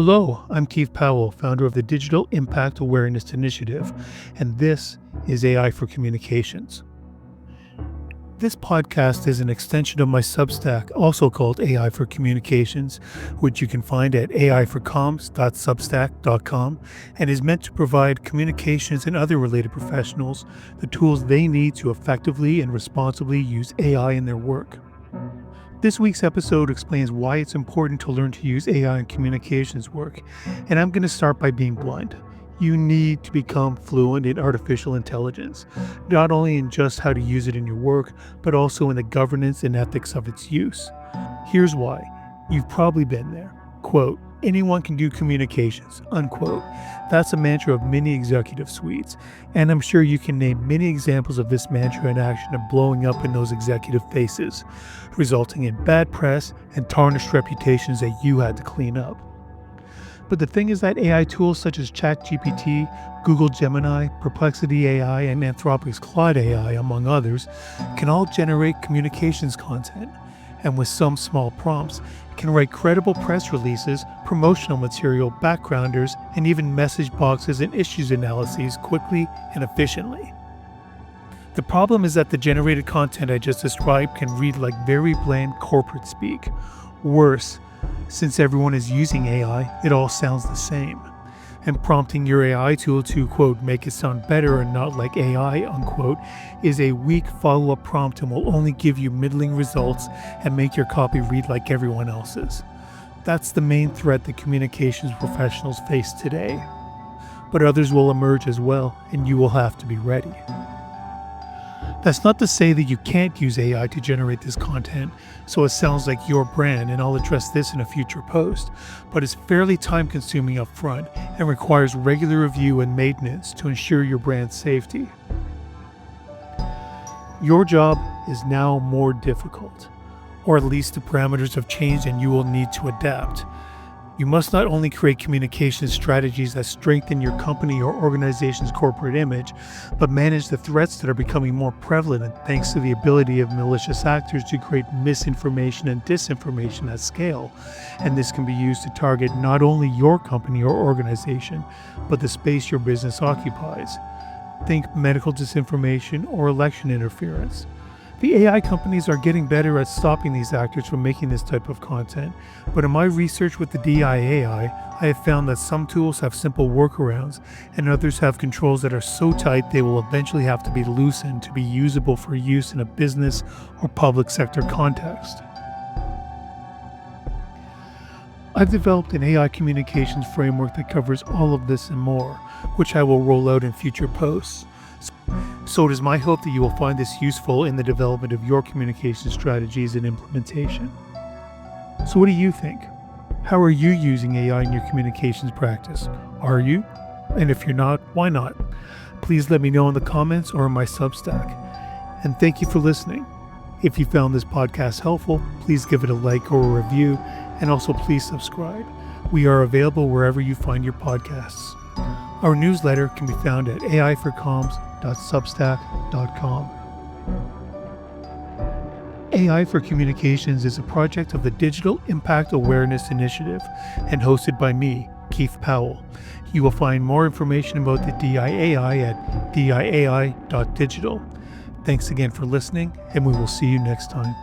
Hello, I'm Keith Powell, founder of the Digital Impact Awareness Initiative, and this is AI for Communications. This podcast is an extension of my Substack, also called AI for Communications, which you can find at aiforcomms.substack.com, and is meant to provide communications and other related professionals the tools they need to effectively and responsibly use AI in their work. This week's episode explains why it's important to learn to use AI in communications work, and I'm going to start by being blunt. You need to become fluent in artificial intelligence, not only in just how to use it in your work, but also in the governance and ethics of its use. Here's why. You've probably been there. Quote, anyone can do communications, unquote. That's a mantra of many executive suites, and I'm sure you can name many examples of this mantra in action of blowing up in those executive faces, resulting in bad press and tarnished reputations that you had to clean up. But the thing is that AI tools such as ChatGPT, Google Gemini, Perplexity AI, and Anthropic's Claude AI, among others, can all generate communications content, and with some small prompts, can write credible press releases, promotional material, backgrounders, and even message boxes and issues analyses quickly and efficiently. The problem is that the generated content I just described can read like very bland corporate speak. Worse, since everyone is using AI, it all sounds the same. And prompting your AI tool to, quote, make it sound better and not like AI, unquote, is a weak follow-up prompt and will only give you middling results and make your copy read like everyone else's. That's the main threat that communications professionals face today. But others will emerge as well, and you will have to be ready. That's not to say that you can't use AI to generate this content so it sounds like your brand, and I'll address this in a future post, but it's fairly time-consuming up front and requires regular review and maintenance to ensure your brand's safety. Your job is now more difficult, or at least the parameters have changed and you will need to adapt. You must not only create communication strategies that strengthen your company or organization's corporate image, but manage the threats that are becoming more prevalent thanks to the ability of malicious actors to create misinformation and disinformation at scale. And this can be used to target not only your company or organization, but the space your business occupies. Think medical disinformation or election interference. The AI companies are getting better at stopping these actors from making this type of content, but in my research with the DIAI, I have found that some tools have simple workarounds, and others have controls that are so tight they will eventually have to be loosened to be usable for use in a business or public sector context. I've developed an AI communications framework that covers all of this and more, which I will roll out in future posts. So it is my hope that you will find this useful in the development of your communication strategies and implementation. So what do you think? How are you using AI in your communications practice? Are you? And if you're not, why not? Please let me know in the comments or in my Substack. And thank you for listening. If you found this podcast helpful, please give it a like or a review, and also please subscribe. We are available wherever you find your podcasts. Our newsletter can be found at aiforcomms.substack.com. AI for Communications is a project of the Digital Impact Awareness Initiative and hosted by me, Keith Powell. You will find more information about the DIAI at diai.digital. Thanks again for listening, and we will see you next time.